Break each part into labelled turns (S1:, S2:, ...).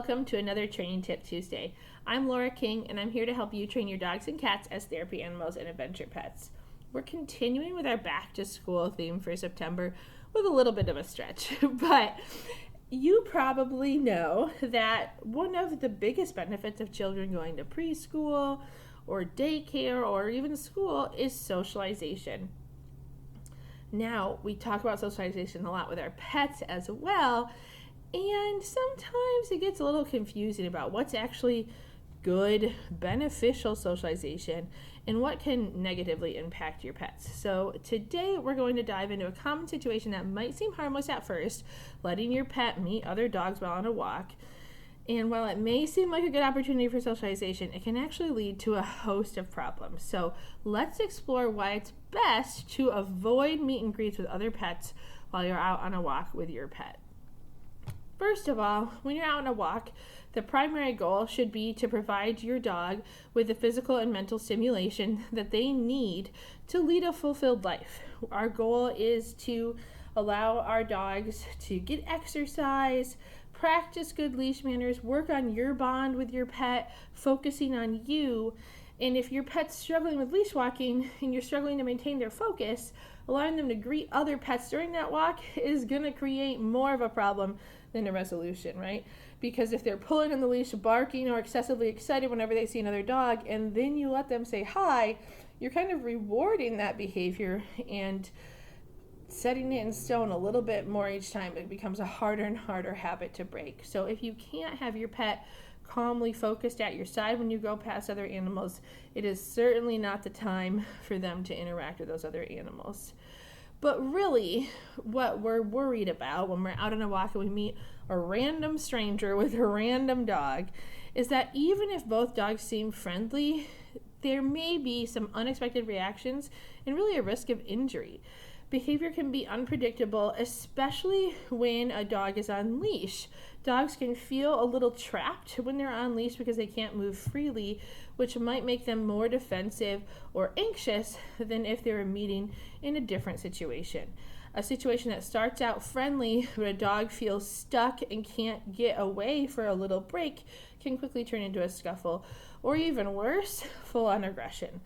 S1: welcome to another Training Tip Tuesday. I'm Laura King, and I'm here to help you train your dogs and cats as therapy animals and adventure pets. We're continuing with our back to school theme for September with a little bit of a stretch, but you probably know that one of the biggest benefits of children going to preschool or daycare or even school is socialization. Now, we talk about socialization a lot with our pets as well, and sometimes it gets a little confusing about what's actually good, beneficial socialization and what can negatively impact your pets. So today we're going to dive into a common situation that might seem harmless at first, letting your pet meet other dogs while on a walk. And while it may seem like a good opportunity for socialization, it can actually lead to a host of problems. So let's explore why it's best to avoid meet and greets with other pets while you're out on a walk with your pet. First of all, when you're out on a walk, the primary goal should be to provide your dog with the physical and mental stimulation that they need to lead a fulfilled life. Our goal is to allow our dogs to get exercise, practice good leash manners, work on your bond with your pet, focusing on you. And if your pet's struggling with leash walking and you're struggling to maintain their focus, allowing them to greet other pets during that walk is going to create more of a problem than a resolution, right? Because if they're pulling on the leash, barking, or excessively excited whenever they see another dog, and then you let them say hi, you're kind of rewarding that behavior and setting it in stone a little bit more each time. It becomes a harder and harder habit to break. So if you can't have your pet calmly focused at your side when you go past other animals, it is certainly not the time for them to interact with those other animals. But really, what we're worried about when we're out on a walk and we meet a random stranger with a random dog is that even if both dogs seem friendly, there may be some unexpected reactions and really a risk of injury. Behavior can be unpredictable, especially when a dog is on leash. Dogs can feel a little trapped when they're on leash because they can't move freely, which might make them more defensive or anxious than if they were meeting in a different situation. A situation that starts out friendly, but a dog feels stuck and can't get away for a little break, can quickly turn into a scuffle, or even worse, full-on aggression.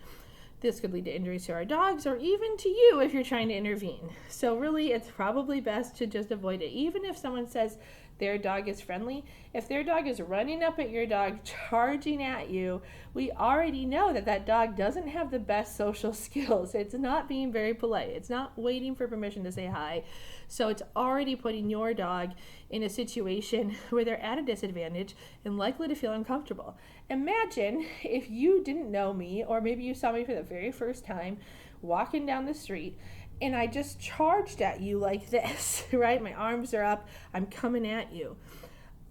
S1: This could lead to injuries to our dogs or even to you if you're trying to intervene. So really, it's probably best to just avoid it. Even if someone says their dog is friendly, if their dog is running up at your dog, charging at you, we already know that that dog doesn't have the best social skills. It's not being very polite. It's not waiting for permission to say hi. So it's already putting your dog in a situation where they're at a disadvantage and likely to feel uncomfortable. Imagine if you didn't know me, or maybe you saw me for the very first time walking down the street, and I just charged at you like this, right? My arms are up, I'm coming at you.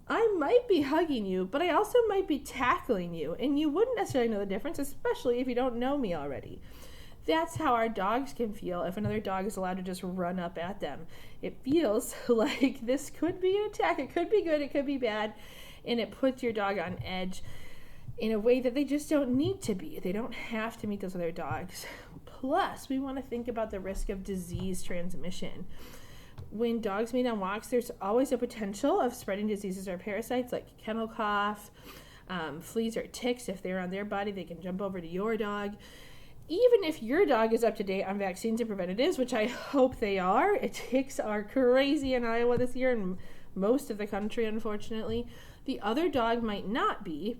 S1: I might be hugging you, but I also might be tackling you, and you wouldn't necessarily know the difference, especially if you don't know me already. That's how our dogs can feel if another dog is allowed to just run up at them. It feels like this could be an attack. It could be good, it could be bad, and it puts your dog on edge in a way that they just don't need to be. They don't have to meet those other dogs. Plus, we want to think about the risk of disease transmission. When dogs meet on walks, there's always a potential of spreading diseases or parasites like kennel cough, fleas or ticks. If they're on their body, they can jump over to your dog. Even if your dog is up to date on vaccines and preventatives, which I hope they are, ticks are crazy in Iowa this year and most of the country, unfortunately, the other dog might not be.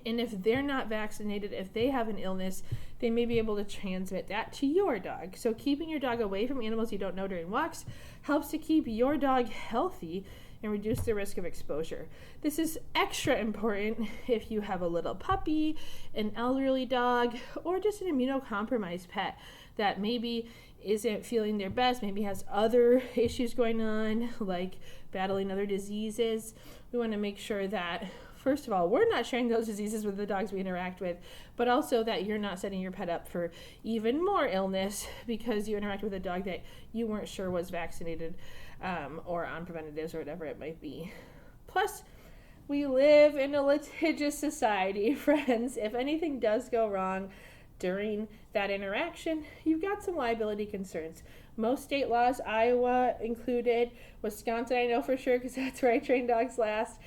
S1: And if they're not vaccinated, if they have an illness, they may be able to transmit that to your dog. So keeping your dog away from animals you don't know during walks helps to keep your dog healthy and reduce the risk of exposure. This is extra important if you have a little puppy, an elderly dog, or just an immunocompromised pet that maybe isn't feeling their best, maybe has other issues going on, like battling other diseases. We want to make sure that, first of all, we're not sharing those diseases with the dogs we interact with, but also that you're not setting your pet up for even more illness because you interact with a dog that you weren't sure was vaccinated or on preventatives or whatever it might be. Plus, we live in a litigious society, friends. If anything does go wrong during that interaction, you've got some liability concerns. Most state laws, Iowa included, Wisconsin I know for sure because that's where I trained dogs last,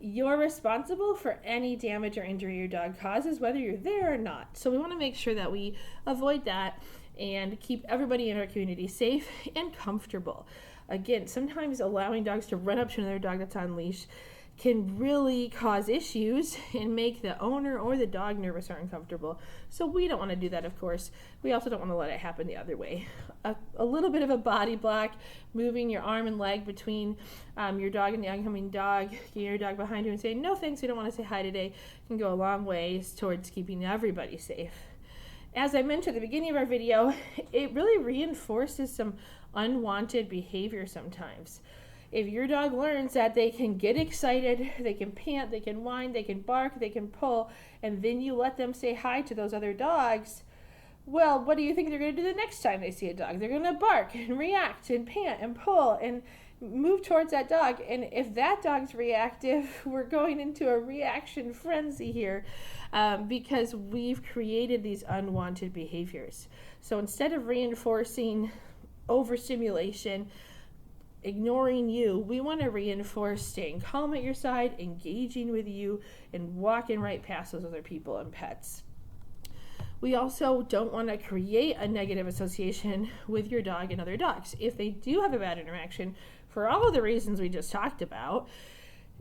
S1: You're responsible for any damage or injury your dog causes, whether you're there or not. So we want to make sure that we avoid that and keep everybody in our community safe and comfortable. Again, sometimes allowing dogs to run up to another dog that's on leash can really cause issues and make the owner or the dog nervous or uncomfortable. So we don't want to do that, of course. We also don't want to let it happen the other way. A little bit of a body block, moving your arm and leg between your dog and the oncoming dog, getting your dog behind you and saying, no thanks, we don't want to say hi today, can go a long ways towards keeping everybody safe. As I mentioned at the beginning of our video, it really reinforces some unwanted behavior sometimes. If your dog learns that they can get excited, they can pant, they can whine, they can bark, they can pull, and then you let them say hi to those other dogs, well, what do you think they're going to do the next time they see a dog? They're going to bark and react and pant and pull and move towards that dog. And if that dog's reactive, we're going into a reaction frenzy here because we've created these unwanted behaviors. So instead of reinforcing overstimulation, ignoring you, we want to reinforce staying calm at your side, engaging with you, and walking right past those other people and pets. We also don't want to create a negative association with your dog and other dogs. If they do have a bad interaction, for all of the reasons we just talked about,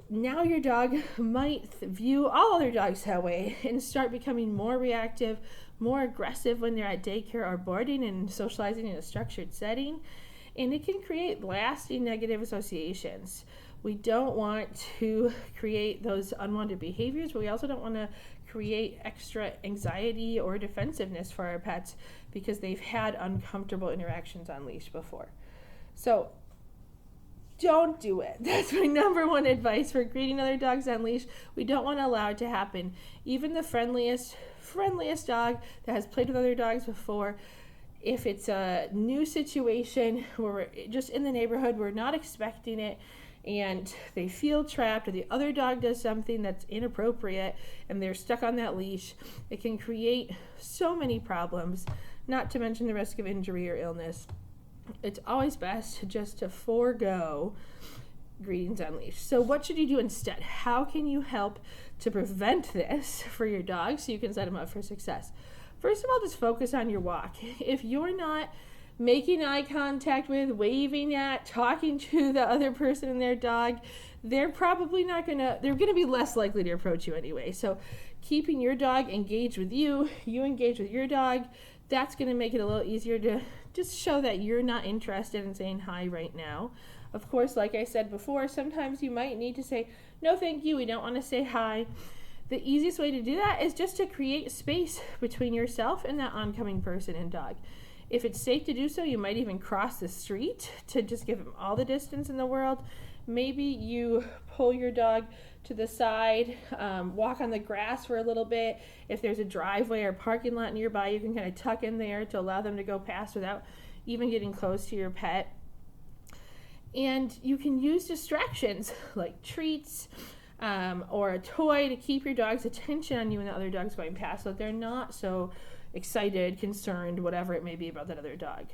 S1: now your dog might view all other dogs that way and start becoming more reactive, more aggressive when they're at daycare or boarding and socializing in a structured setting. And it can create lasting negative associations. We don't want to create those unwanted behaviors, but we also don't want to create extra anxiety or defensiveness for our pets because they've had uncomfortable interactions on leash before. So don't do it. That's my number one advice for greeting other dogs on leash. We don't want to allow it to happen. Even the friendliest dog that has played with other dogs before, if it's a new situation where we're just in the neighborhood, we're not expecting it, and they feel trapped or the other dog does something that's inappropriate and they're stuck on that leash, it can create so many problems, not to mention the risk of injury or illness. It's always best just to forego greetings on leash. So what should you do instead? How can you help to prevent this for your dog so you can set them up for success? First of all, just focus on your walk. If you're not making eye contact with, waving at, talking to the other person and their dog, they're probably not they're gonna be less likely to approach you anyway. So keeping your dog engaged with you, you engage with your dog, that's gonna make it a little easier to just show that you're not interested in saying hi right now. Of course, like I said before, sometimes you might need to say, no thank you, we don't wanna say hi. The easiest way to do that is just to create space between yourself and that oncoming person and dog. If it's safe to do so, you might even cross the street to just give them all the distance in the world. Maybe you pull your dog to the side, walk on the grass for a little bit. If there's a driveway or parking lot nearby, you can kind of tuck in there to allow them to go past without even getting close to your pet. And you can use distractions like treats, or a toy to keep your dog's attention on you and the other dog's going past so that they're not so excited, concerned, whatever it may be about that other dog.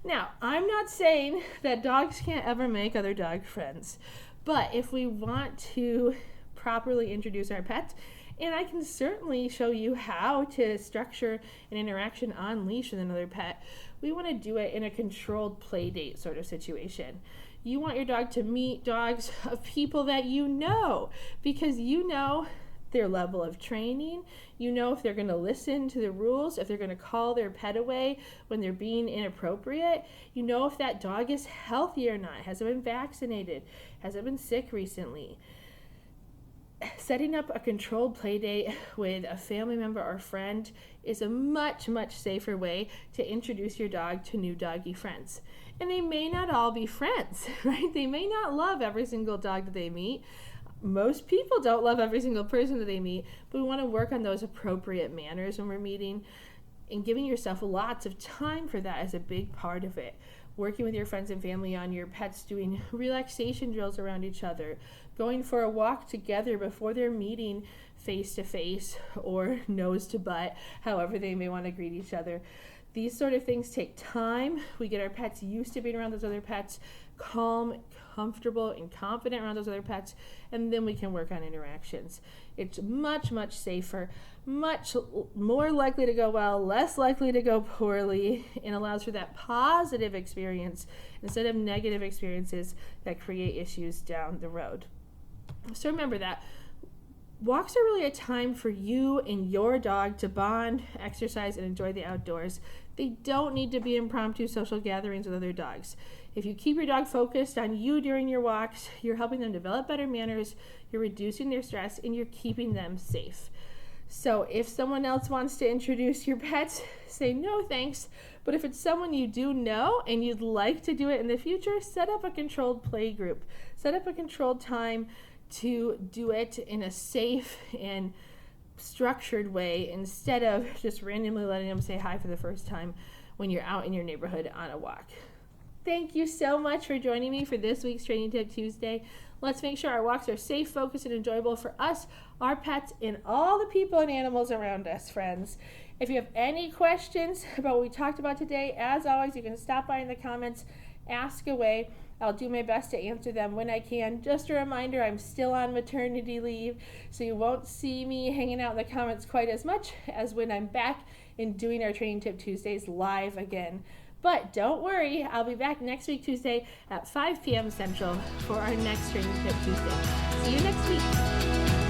S1: Now, I'm not saying that dogs can't ever make other dog friends, but if we want to properly introduce our pets, and I can certainly show you how to structure an interaction on leash with another pet, we want to do it in a controlled play date sort of situation. You want your dog to meet dogs of people that you know, because you know their level of training, you know if they're going to listen to the rules, if they're going to call their pet away when they're being inappropriate, you know if that dog is healthy or not, has it been vaccinated, has it been sick recently. Setting up a controlled play date with a family member or friend is a much, much safer way to introduce your dog to new doggy friends. And they may not all be friends, right? They may not love every single dog that they meet. Most people don't love every single person that they meet, but we want to work on those appropriate manners when we're meeting, and giving yourself lots of time for that is a big part of it. Working with your friends and family on your pets, doing relaxation drills around each other, going for a walk together before they're meeting face to face or nose to butt, however they may want to greet each other. These sort of things take time. We get our pets used to being around those other pets, calm, comfortable, and confident around those other pets, and then we can work on interactions. It's much, much safer, much more likely to go well, less likely to go poorly, and allows for that positive experience instead of negative experiences that create issues down the road. So remember that walks are really a time for you and your dog to bond, exercise, and enjoy the outdoors. They don't need to be impromptu social gatherings with other dogs. If you keep your dog focused on you during your walks, you're helping them develop better manners, you're reducing their stress, and you're keeping them safe. So if someone else wants to introduce your pets, say no thanks. But if it's someone you do know and you'd like to do it in the future, set up a controlled play group. Set up a controlled time to do it in a safe and structured way instead of just randomly letting them say hi for the first time when you're out in your neighborhood on a walk. Thank you so much for joining me for this week's Training Tip Tuesday. Let's make sure our walks are safe, focused, and enjoyable for us, our pets, and all the people and animals around us, friends. If you have any questions about what we talked about today, as always, you can stop by in the comments, ask away. I'll do my best to answer them when I can. Just a reminder, I'm still on maternity leave, so you won't see me hanging out in the comments quite as much as when I'm back and doing our Training Tip Tuesdays live again. But don't worry, I'll be back next week Tuesday at 5 p.m. Central for our next Training Tip Tuesday. See you next week.